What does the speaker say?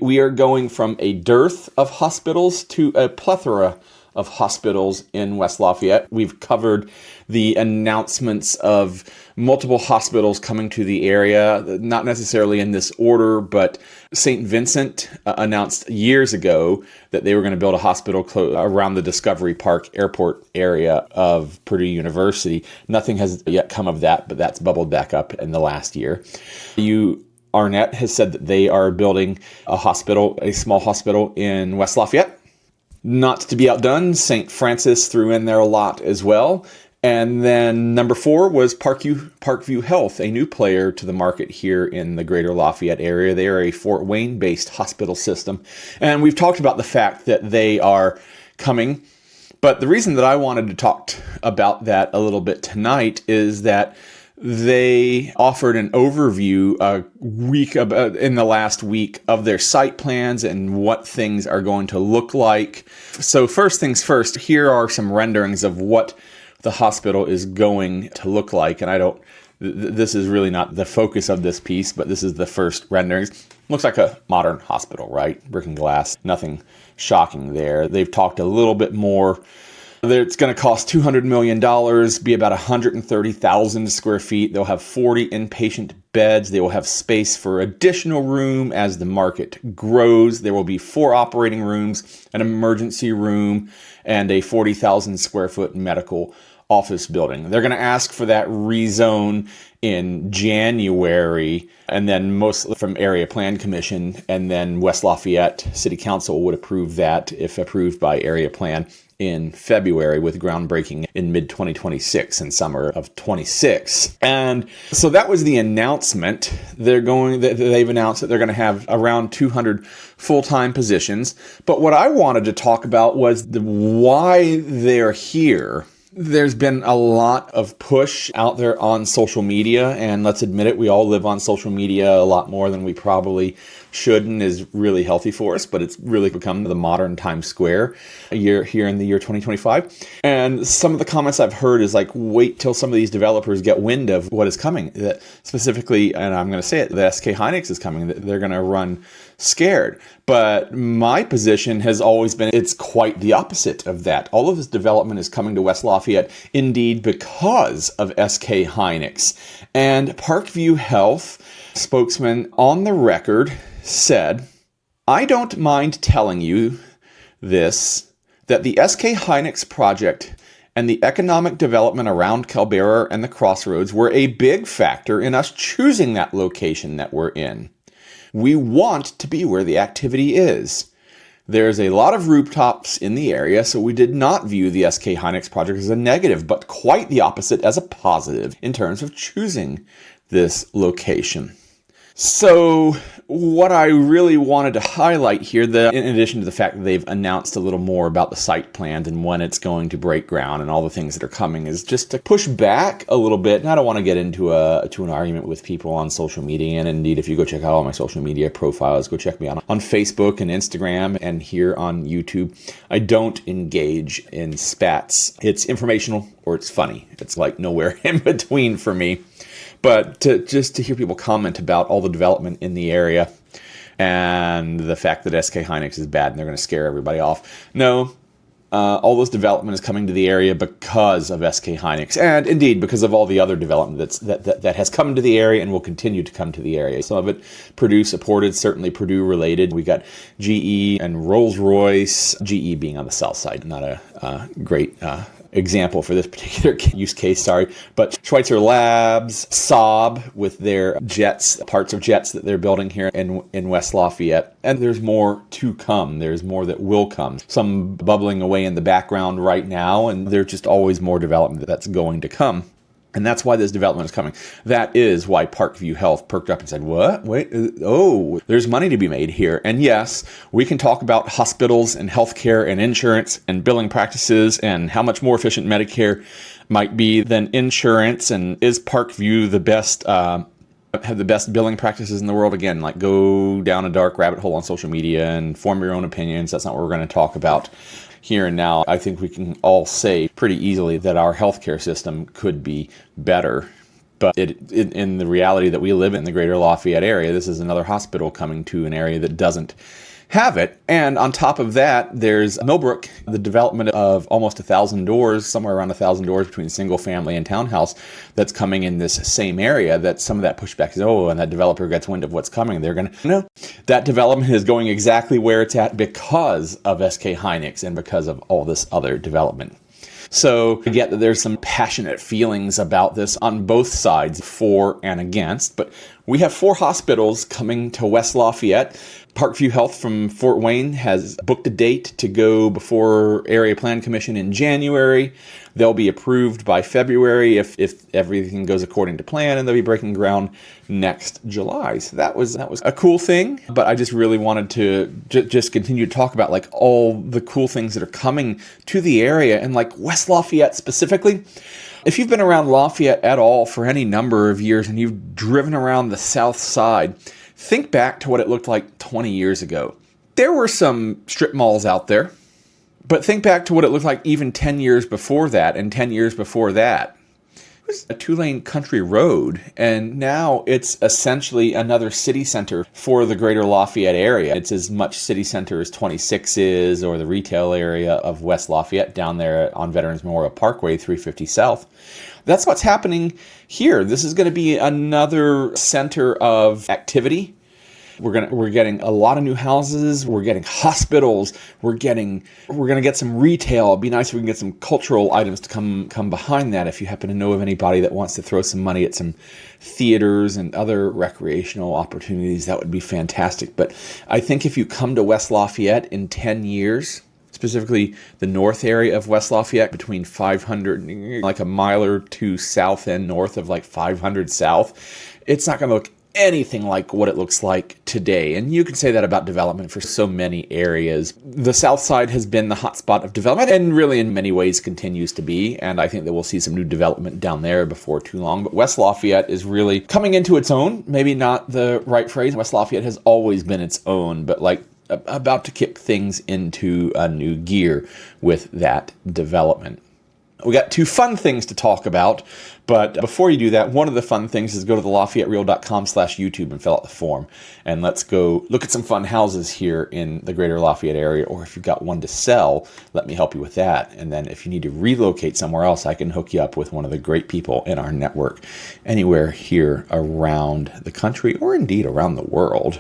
We are going from a dearth of hospitals to a plethora of hospitals in West Lafayette. We've covered the announcements of multiple hospitals coming to the area, not necessarily in this order, but St. Vincent announced years ago that they were going to build a hospital around the Discovery Park Airport area of Purdue University. Nothing has yet come of that, but that's bubbled back up in the last year. Arnett has said that they are building a small hospital in West Lafayette. Not to be outdone, St. Francis threw in there a lot as well. And then number 4 was Parkview Health, a new player to the market here in the Greater Lafayette area. They are a Fort Wayne-based hospital system. And we've talked about the fact that they are coming. But the reason that I wanted to talk about that a little bit tonight is that they offered an overview in the last week of their site plans and what things are going to look like. So first things first, here are some renderings of what the hospital is going to look like. And this is really not the focus of this piece, but this is the first renderings. Looks like a modern hospital, right? Brick and glass, nothing shocking there. They've talked a little bit more. It's going to cost $200 million, be about 130,000 square feet. They'll have 40 inpatient beds. They will have space for additional room as the market grows. There will be 4 operating rooms, an emergency room, and a 40,000 square foot medical office building. They're going to ask for that rezone in January, and then mostly from Area Plan Commission, and then West Lafayette City Council would approve that if approved by Area Plan in February, with groundbreaking in mid-2026 and summer of 26. And so that was the announcement. They've announced that they're going to have around 200 full-time positions. But what I wanted to talk about was why they're here. There's been a lot of push out there on social media, and let's admit it, we all live on social media a lot more than we probably should and is really healthy for us, but it's really become the modern Times Square here in the year 2025. And some of the comments I've heard is like, wait till some of these developers get wind of what is coming. That specifically, and I'm going to say it, the SK Hynix is coming. They're going to run scared. But my position has always been it's quite the opposite of that. All of this development is coming to West Lafayette, indeed, because of SK Hynix. And Parkview Health spokesman on the record said, "I don't mind telling you this, that the SK Hynix project and the economic development around Calbera and the Crossroads were a big factor in us choosing that location that we're in. We want to be where the activity is. There's a lot of rooftops in the area, so we did not view the SK Hynix project as a negative, but quite the opposite as a positive in terms of choosing this location." So what I really wanted to highlight here, in addition to the fact that they've announced a little more about the site plans and when it's going to break ground and all the things that are coming, is just to push back a little bit. And I don't want to get into an argument with people on social media. And indeed, if you go check out all my social media profiles, go check me out on Facebook and Instagram and here on YouTube. I don't engage in spats. It's informational or it's funny. It's like nowhere in between for me. But just to hear people comment about all the development in the area and the fact that SK Hynix is bad and they're going to scare everybody off. No, all this development is coming to the area because of SK Hynix, and indeed because of all the other development that has come to the area and will continue to come to the area. Some of it Purdue supported, certainly Purdue related. We got GE and Rolls-Royce, GE being on the south side, not a great example for this particular use case, but Schweitzer Labs, Saab with their jets, parts of jets that they're building here in West Lafayette. And there's more to come. There's more that will come. Some bubbling away in the background right now, and there's just always more development that's going to come. And that's why this development is coming. That is why Parkview Health perked up and said, what? Wait, there's money to be made here. And yes, we can talk about hospitals and healthcare and insurance and billing practices and how much more efficient Medicare might be than insurance. And is Parkview the best, have the best billing practices in the world? Again, like go down a dark rabbit hole on social media and form your own opinions. That's not what we're going to talk about here and now. I think we can all say pretty easily that our healthcare system could be better. But in the reality that we live in the Greater Lafayette area, this is another hospital coming to an area that doesn't have it. And on top of that, there's Millbrook, the development of almost 1,000 doors, somewhere around 1,000 doors between single family and townhouse that's coming in this same area. That some of that pushback is, and that developer gets wind of what's coming. They're going to, no, that development is going exactly where it's at because of SK Hynix and because of all this other development. So I get that there's some passionate feelings about this on both sides, for and against, but we have 4 hospitals coming to West Lafayette. Parkview Health from Fort Wayne has booked a date to go before Area Plan Commission in January. They'll be approved by February if everything goes according to plan, and they'll be breaking ground next July. So that was a cool thing, but I just really wanted to just continue to talk about like all the cool things that are coming to the area, and like West Lafayette specifically. If you've been around Lafayette at all for any number of years and you've driven around the south side, think back to what it looked like 20 years ago. There were some strip malls out there, but think back to what it looked like even 10 years before that and 10 years before that. It was a 2-lane country road, and now it's essentially another city center for the Greater Lafayette area. It's as much city center as 26 is, or the retail area of West Lafayette down there on Veterans Memorial Parkway, 350 South. That's what's happening here. This is going to be another center of activity. We're getting a lot of new houses. We're getting hospitals. We're going to get some retail. It'd be nice if we can get some cultural items to come behind that. If you happen to know of anybody that wants to throw some money at some theaters and other recreational opportunities, that would be fantastic. But I think if you come to West Lafayette in 10 years, specifically the north area of West Lafayette, between 500, like a mile or two south and north of like 500 south, it's not going to look anything like what it looks like today. And you can say that about development for so many areas. The south side has been the hotspot of development and really in many ways continues to be. And I think that we'll see some new development down there before too long. But West Lafayette is really coming into its own. Maybe not the right phrase. West Lafayette has always been its own, but like about to kick things into a new gear with that development. We got 2 fun things to talk about, but before you do that, one of the fun things is go to the LafayetteReal.com/YouTube and fill out the form. And let's go look at some fun houses here in the Greater Lafayette area, or if you've got one to sell, let me help you with that. And then if you need to relocate somewhere else, I can hook you up with one of the great people in our network anywhere here around the country, or indeed around the world.